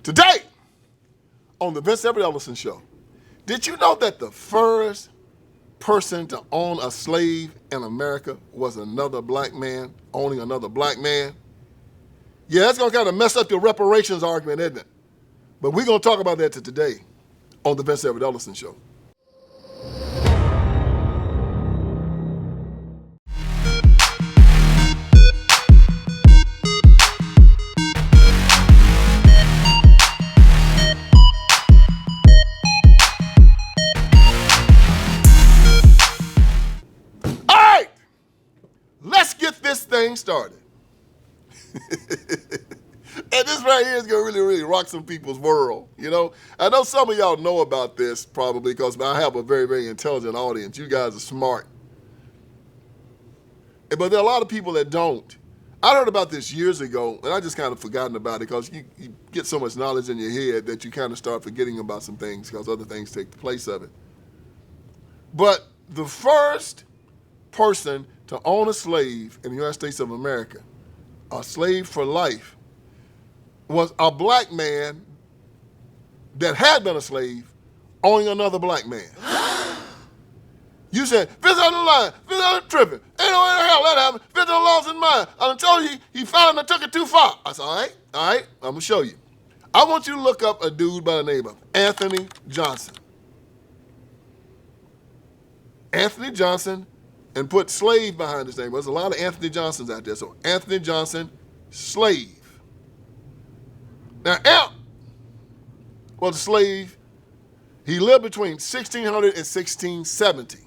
Today, on the Everett Ellison Show, did you know that the first person to own a slave in America was another black man owning another black man? Yeah, that's going to kind of mess up your reparations argument, isn't it? But we're going to talk about that today on the Everett Ellison Show. Let's get this thing started. And this right here is going to really rock some people's world, you know. I know some of y'all know about this probably because I have a very, very intelligent audience. You guys are smart. But there are a lot of people that don't. I heard about this years ago, and I just kind of forgotten about it because you get so much knowledge in your head that you kind of start forgetting about some things because other things take the place of it. But the first person to own a slave in the United States of America, a slave for life, was a black man that had been a slave owning another black man. You said, Vince on the line, Vince on the tripping. Ain't no way in hell that happened. Vince on lost his mind. I told you he found him and took it too far. I said, all right, I'm gonna show you. I want you to look up a dude by the name of Anthony Johnson. Anthony Johnson, and put slave behind his name. There's a lot of Anthony Johnsons out there. So Anthony Johnson, slave. Now, Amp was a slave. He lived between 1600 and 1670.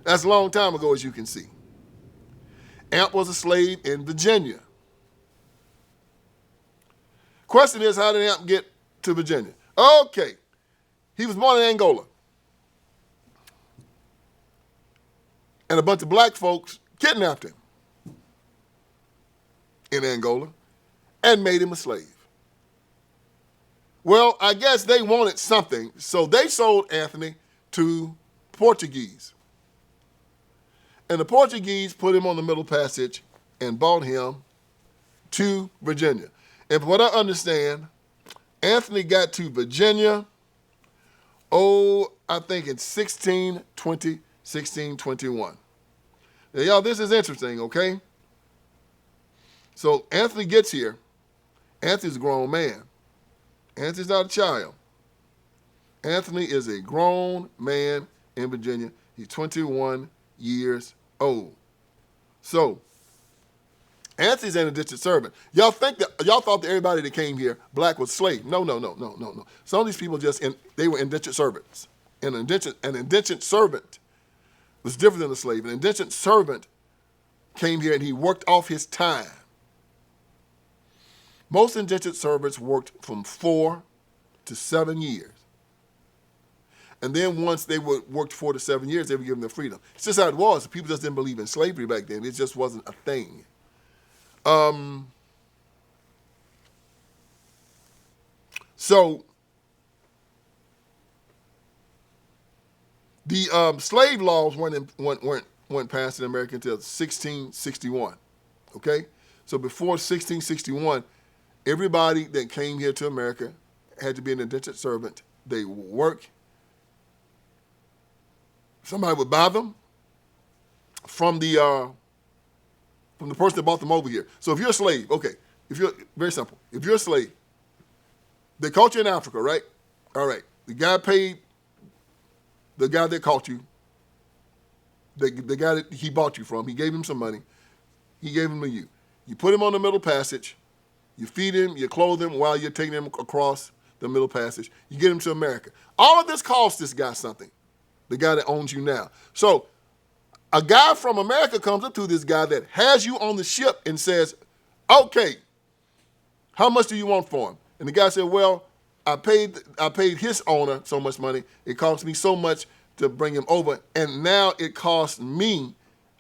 That's a long time ago, as you can see. Amp was a slave in Virginia. Question is, how did Amp get to Virginia? Okay, he was born in Angola. And a bunch of black folks kidnapped him in Angola and made him a slave. Well, I guess they wanted something, so they sold Anthony to Portuguese. And the Portuguese put him on the Middle Passage and brought him to Virginia. And from what I understand, Anthony got to Virginia, I think in 1621. Now, y'all, this is interesting, okay? So Anthony gets here. Anthony's a grown man. Anthony's not a child. Anthony is a grown man in Virginia. He's 21 years old. So Anthony's an indentured servant. Y'all thought that everybody that came here, black, was slave. No. Some of these people they were indentured servants. An indentured servant was different than a slave. An indentured servant came here and he worked off his time. Most indentured servants worked from 4 to 7 years. And then once they worked 4 to 7 years, they were given their freedom. It's just how it was. People just didn't believe in slavery back then. It just wasn't a thing. So the slave laws weren't passed in America until 1661. Okay, so before 1661, everybody that came here to America had to be an indentured servant. They would work. Somebody would buy them from the person that bought them over here. So if you're a slave, okay, very simple. If you're a slave, they caught you in Africa, right? All right. The guy paid the guy that caught you, the guy that he bought you from. He gave him some money. He gave him to you. You put him on the Middle Passage. You feed him, you clothe him while you're taking him across the Middle Passage. You get him to America. All of this costs this guy something, the guy that owns you now. So a guy from America comes up to this guy that has you on the ship and says, okay, how much do you want for him? And the guy said, well, I paid his owner so much money. It cost me so much to bring him over. And now it costs me,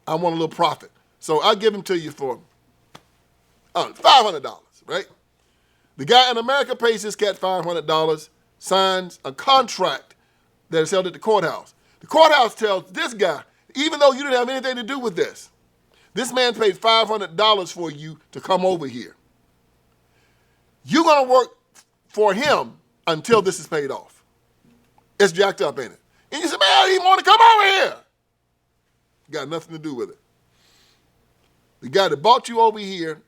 I want a little profit. So I'll give him to you for $500, right? The guy in America pays this cat $500, signs a contract that is held at the courthouse. The courthouse tells this guy, even though you didn't have anything to do with this man paid $500 for you to come over here. You're going to work for him until this is paid off. It's jacked up, ain't it? And you say, man, I didn't want to come over here. Got nothing to do with it. The guy that bought you over here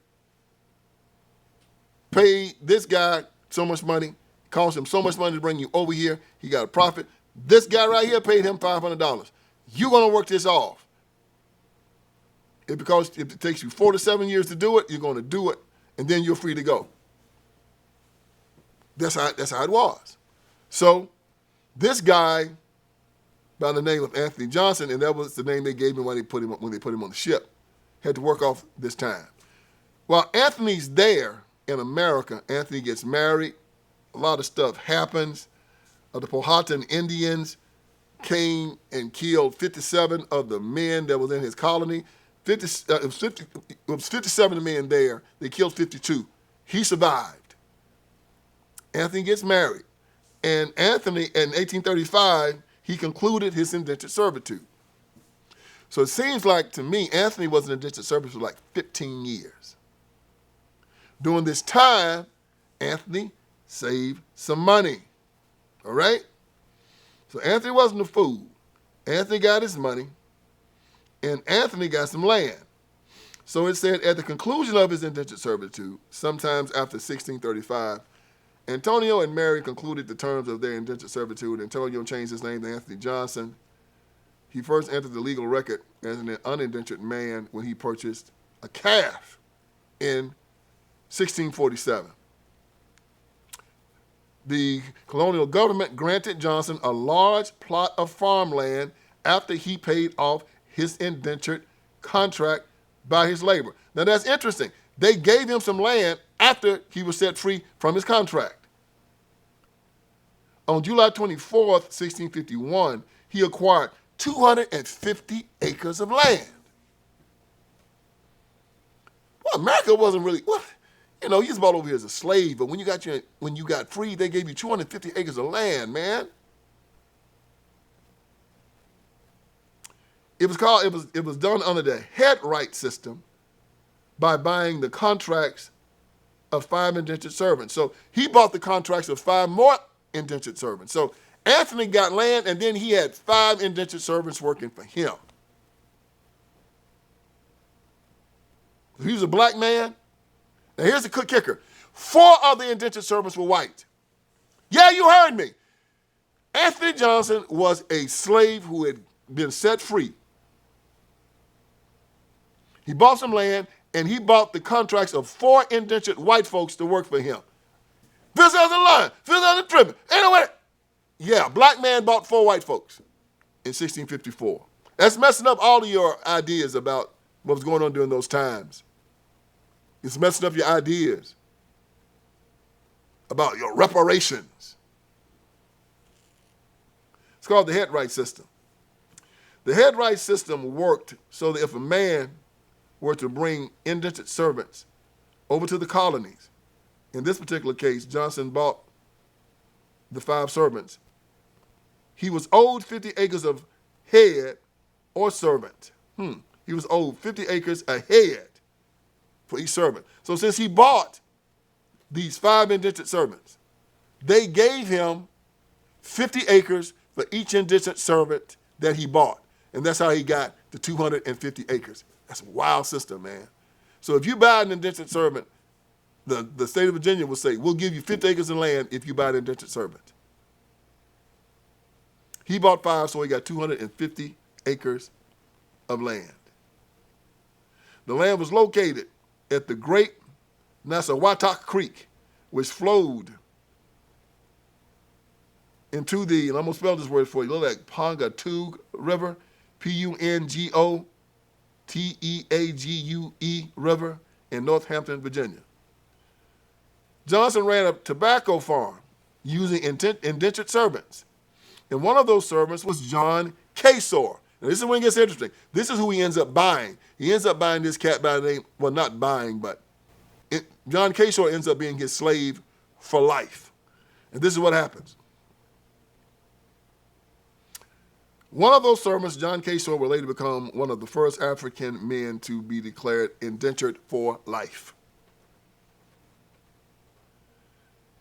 paid this guy so much money, cost him so much money to bring you over here. He got a profit. This guy right here paid him $500. You're going to work this off. Because if it takes you 4 to 7 years to do it, you're going to do it, and then you're free to go. That's how it was. So this guy by the name of Anthony Johnson, and that was the name they gave him when they put him on the ship, had to work off this time. While Anthony's there in America, Anthony gets married. A lot of stuff happens. The Powhatan Indians came and killed 57 of the men that was in his colony. It was 57 men there. They killed 52. He survived. Anthony gets married. And Anthony, in 1835, he concluded his indentured servitude. So it seems like, to me, Anthony was in indentured servitude for like 15 years. During this time, Anthony saved some money. All right? So Anthony wasn't a fool. Anthony got his money, and Anthony got some land. So it said at the conclusion of his indentured servitude, sometimes after 1635, Antonio and Mary concluded the terms of their indentured servitude. Antonio changed his name to Anthony Johnson. He first entered the legal record as an unindentured man when he purchased a calf in 1647. The colonial government granted Johnson a large plot of farmland after he paid off his indentured contract by his labor. Now that's interesting. They gave him some land after he was set free from his contract. On July 24th, 1651, he acquired 250 acres of land. Well, America wasn't really, well, you know, you was bought over here as a slave, but when you got free, they gave you 250 acres of land, man. It was done under the headright system by buying the contracts of 5 indentured servants. So he bought the contracts of 5 more indentured servants. So Anthony got land, and then he had 5 indentured servants working for him. He was a black man. Now here's the kicker. 4 of the indentured servants were white. Yeah, you heard me. Anthony Johnson was a slave who had been set free. He bought some land, and he bought the contracts of 4 indentured white folks to work for him. This is the line. This is the tripping. Anyway, yeah, black man bought 4 white folks in 1654. That's messing up all of your ideas about what was going on during those times. It's messing up your ideas about your reparations. It's called the headright system. The headright system worked so that if a man were to bring indentured servants over to the colonies, in this particular case, Johnson bought the 5 servants. He was owed 50 acres of head or servant. He was owed 50 acres a head for each servant. So since he bought these 5 indentured servants, they gave him 50 acres for each indentured servant that he bought. And that's how he got the 250 acres. That's a wild system, man. So if you buy an indentured servant, the state of Virginia will say, we'll give you 50 acres of land if you buy an indentured servant. He bought 5, so he got 250 acres of land. The land was located at the Great Nassawatuk Creek, which flowed into the, and I'm going to spell this word for you, look like Pongatoog River, Pungoteague River in Northampton, Virginia. Johnson ran a tobacco farm using indentured servants. And one of those servants was John Casor. Now, this is when it gets interesting. This is who he ends up buying. He ends up buying this cat by the name, well, not buying, but John Casor ends up being his slave for life. And this is what happens. One of those servants, John Casor, will later become one of the first African men to be declared indentured for life.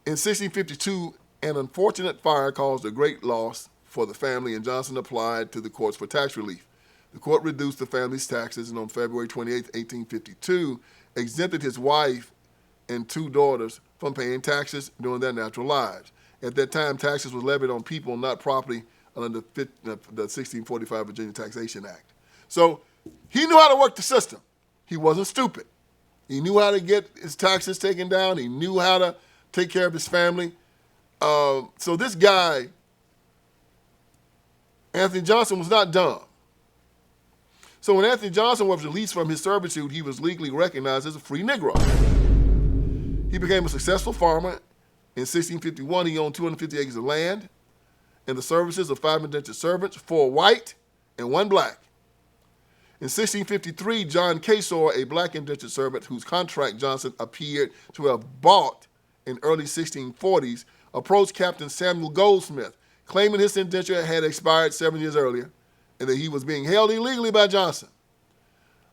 In 1652, an unfortunate fire caused a great loss for the family, and Johnson applied to the courts for tax relief. The court reduced the family's taxes, and on February 28, 1852, exempted his wife and 2 daughters from paying taxes during their natural lives. At that time, taxes were levied on people, not property, under the 1645 Virginia Taxation Act. So he knew how to work the system. He wasn't stupid. He knew how to get his taxes taken down. He knew how to take care of his family. So this guy, Anthony Johnson, was not dumb. So when Anthony Johnson was released from his servitude, he was legally recognized as a free Negro. He became a successful farmer. In 1651, he owned 250 acres of land and the services of 5 indentured servants, 4 white and 1 black. In 1653, John Casor, a black indentured servant whose contract Johnson appeared to have bought in early 1640s, approached Captain Samuel Goldsmith, claiming his indenture had expired 7 years earlier and that he was being held illegally by Johnson.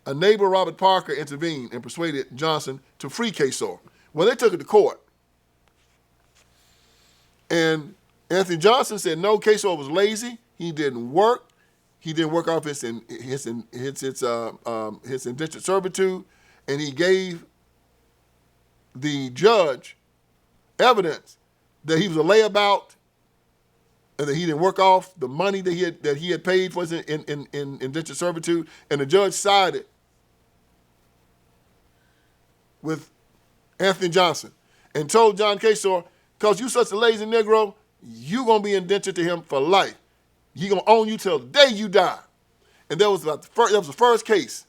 A neighbor, Robert Parker, intervened and persuaded Johnson to free Casor. Well, they took it to court. And Anthony Johnson said, no, Casor was lazy. He didn't work. He didn't work off his indentured servitude, and he gave the judge evidence that he was a layabout and that he didn't work off the money that he had paid for his indentured servitude, and the judge sided with Anthony Johnson and told John Casor, because you such a lazy Negro, you're going to be indentured to him for life. He's going to own you till the day you die. And that was the first case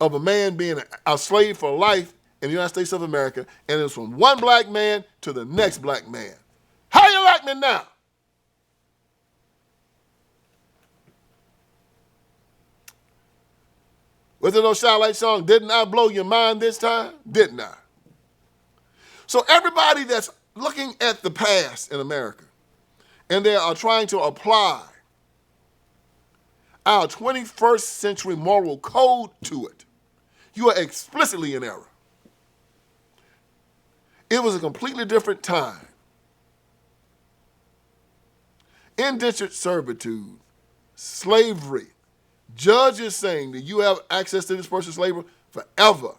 of a man being a slave for life in the United States of America, and it was from one black man to the next black man. How you like me now? Was it no Starlight song, didn't I blow your mind this time? Didn't I? So everybody that's looking at the past in America, and they are trying to apply our 21st century moral code to it, you are explicitly in error. It was a completely different time. Indentured servitude, slavery, judges saying that you have access to this person's labor forever.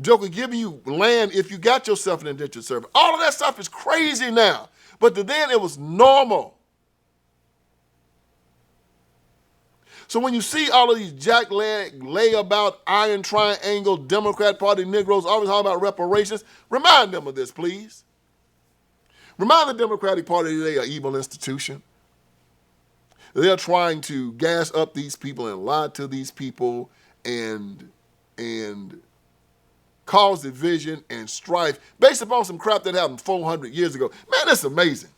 Joker giving you land if you got yourself an indentured servant. All of that stuff is crazy now. But to then it was normal. So when you see all of these jack-leg, layabout, iron triangle, Democrat Party Negroes always talking about reparations, remind them of this, please. Remind the Democratic Party that they are an evil institution. They're trying to gas up these people and lie to these people and cause division and strife based upon some crap that happened 400 years ago. Man, that's amazing.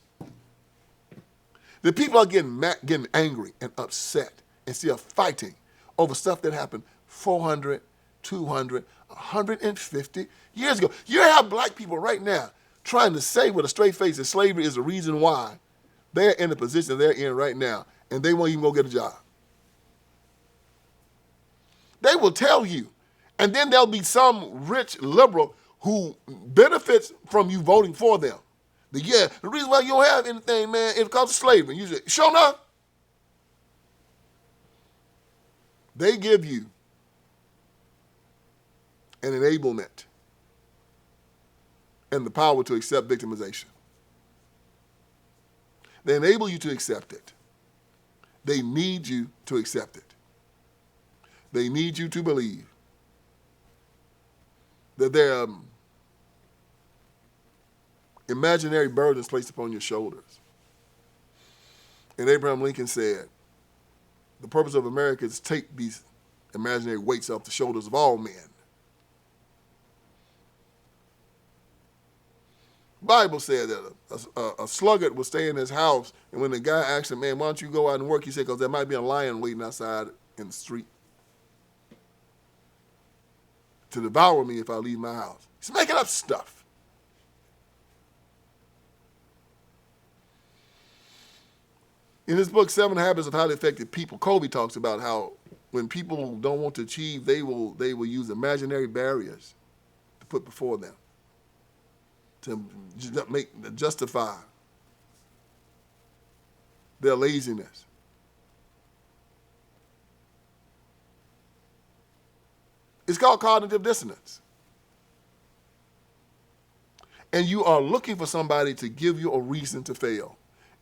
The people are getting angry and upset and still fighting over stuff that happened 400, 200, 150 years ago. You have black people right now trying to say with a straight face that slavery is the reason why they're in the position they're in right now, and they won't even go get a job. They will tell you. And then there'll be some rich liberal who benefits from you voting for them. The reason why you don't have anything, man, is because of slavery. You say, sure enough, they give you an enablement and the power to accept victimization. They enable you to accept it. They need you to accept it. They need you to believe that there are imaginary burdens placed upon your shoulders. And Abraham Lincoln said, the purpose of America is to take these imaginary weights off the shoulders of all men. The Bible said that a sluggard would stay in his house, and when the guy asked him, man, why don't you go out and work? He said, because there might be a lion waiting outside in the street to devour me if I leave my house. He's making up stuff. In his book, 7 Habits of Highly Effective People, Kobe talks about how when people don't want to achieve, they will use imaginary barriers to put before them. to justify their laziness. It's called cognitive dissonance. And you are looking for somebody to give you a reason to fail.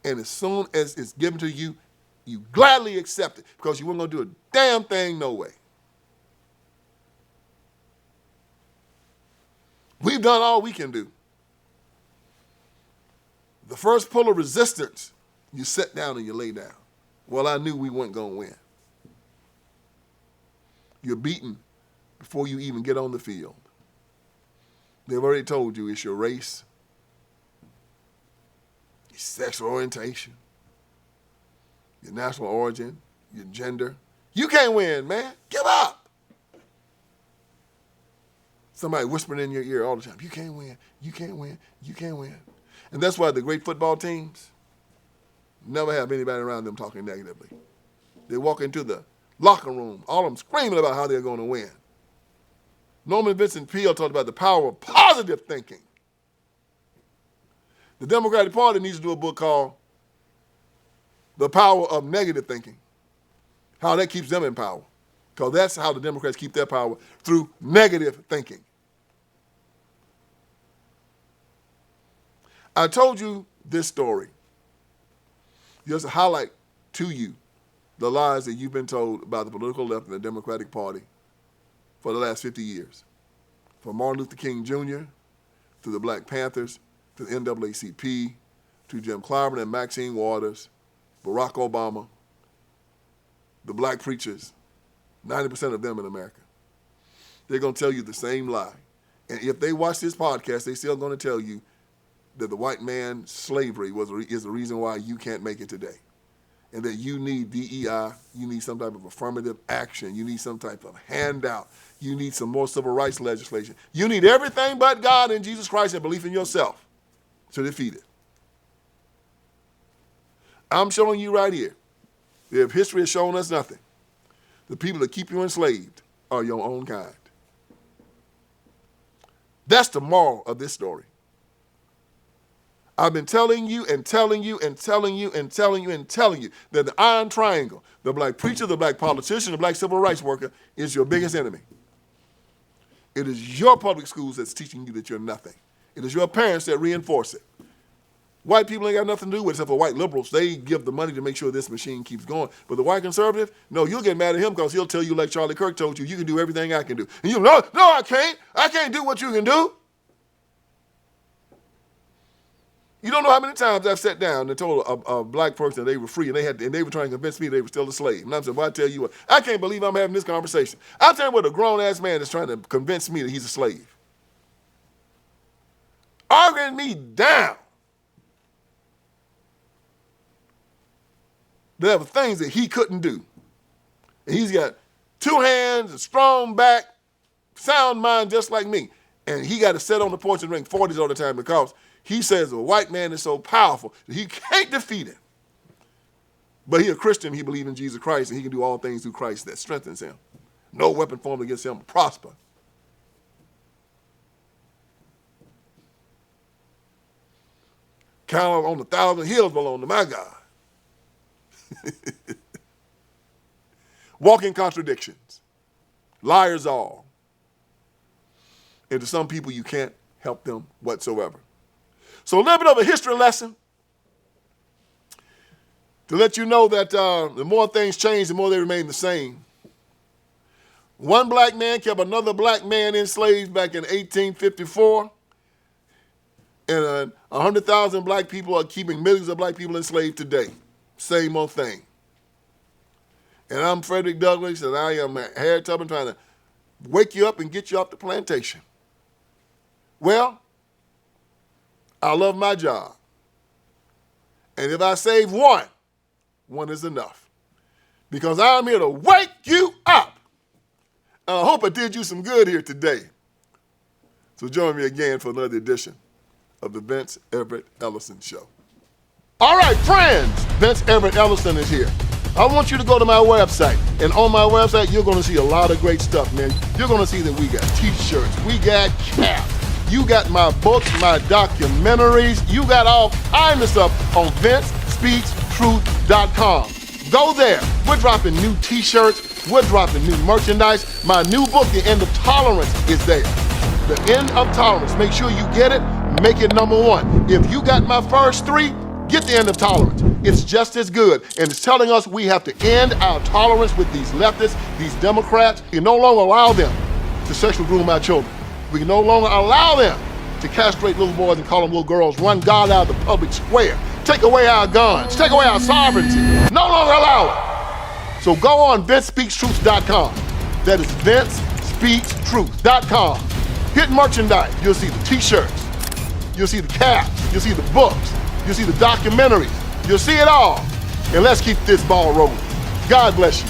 And as soon as it's given to you, you gladly accept it because you weren't going to do a damn thing no way. We've done all we can do. The first pull of resistance, you sit down and you lay down. Well, I knew we weren't going to win. You're beaten before you even get on the field. They've already told you it's your race, your sexual orientation, your national origin, your gender. You can't win, man. Give up. Somebody whispering in your ear all the time, you can't win, you can't win, you can't win. And that's why the great football teams never have anybody around them talking negatively. They walk into the locker room, all of them screaming about how they're going to win. Norman Vincent Peale talked about the power of positive thinking. The Democratic Party needs to do a book called The Power of Negative Thinking, how that keeps them in power. Because that's how the Democrats keep their power, through negative thinking. I told you this story just to highlight to you the lies that you've been told about the political left and the Democratic Party for the last 50 years. From Martin Luther King Jr. to the Black Panthers, to the NAACP, to Jim Clyburn and Maxine Waters, Barack Obama, the black preachers, 90% of them in America. They're going to tell you the same lie. And if they watch this podcast, they're still going to tell you that the white man's slavery is the reason why you can't make it today. And that you need DEI, you need some type of affirmative action, you need some type of handout, you need some more civil rights legislation. You need everything but God and Jesus Christ and belief in yourself to defeat it. I'm showing you right here, if history has shown us nothing, the people that keep you enslaved are your own kind. That's the moral of this story. I've been telling you and telling you and telling you and telling you and telling you that the iron triangle, the black preacher, the black politician, the black civil rights worker, is your biggest enemy. It is your public schools that's teaching you that you're nothing. It is your parents that reinforce it. White people ain't got nothing to do with it except for white liberals. They give the money to make sure this machine keeps going. But the white conservative, no, you'll get mad at him because he'll tell you like Charlie Kirk told you, you can do everything I can do. And you know, no, I can't. I can't do what you can do. You don't know how many times I've sat down and told a black person that they were free and they were trying to convince me they were still a slave. And I'm saying, well, I tell you what, I can't believe I'm having this conversation. I'll tell you what, a grown-ass man is trying to convince me that he's a slave. Arguing me down. There were things that he couldn't do. And he's got 2 hands, a strong back, sound mind just like me. And he got to sit on the porch and drink 40s all the time because he says a white man is so powerful that he can't defeat him. But he's a Christian, he believes in Jesus Christ, and he can do all things through Christ that strengthens him. No weapon formed against him will prosper. Count on 1,000 hills belong to my God. Walking contradictions. Liars all. And to some people, you can't help them whatsoever. So a little bit of a history lesson to let you know that the more things change, the more they remain the same. One black man kept another black man enslaved back in 1854. And 100,000 black people are keeping millions of black people enslaved today. Same old thing. And I'm Frederick Douglass, and I am Harriet Tubman trying to wake you up and get you off the plantation. Well, I love my job. And if I save one is enough. Because I'm here to wake you up. And I hope I did you some good here today. So join me again for another edition of the Vince Everett Ellison Show. All right, friends, Vince Everett Ellison is here. I want you to go to my website. And on my website, you're going to see a lot of great stuff, man. You're going to see that we got T-shirts, we got caps, You got my books, my documentaries. You got all kinds of stuff on VinceSpeaksTruth.com. Go there. We're dropping new t-shirts. We're dropping new merchandise. My new book, The End of Tolerance, is there. The End of Tolerance. Make sure you get it. Make it #1. If you got my first 3, get The End of Tolerance. It's just as good. And it's telling us we have to end our tolerance with these leftists, these Democrats. We can no longer allow them to sexually groom our children. We can no longer allow them to castrate little boys and call them little girls, run God out of the public square, take away our guns, take away our sovereignty. No longer allow it. So go on VinceSpeaksTruth.com. That is VinceSpeaksTruth.com. Hit merchandise. You'll see the t-shirts. You'll see the caps. You'll see the books. You'll see the documentaries. You'll see it all. And let's keep this ball rolling. God bless you.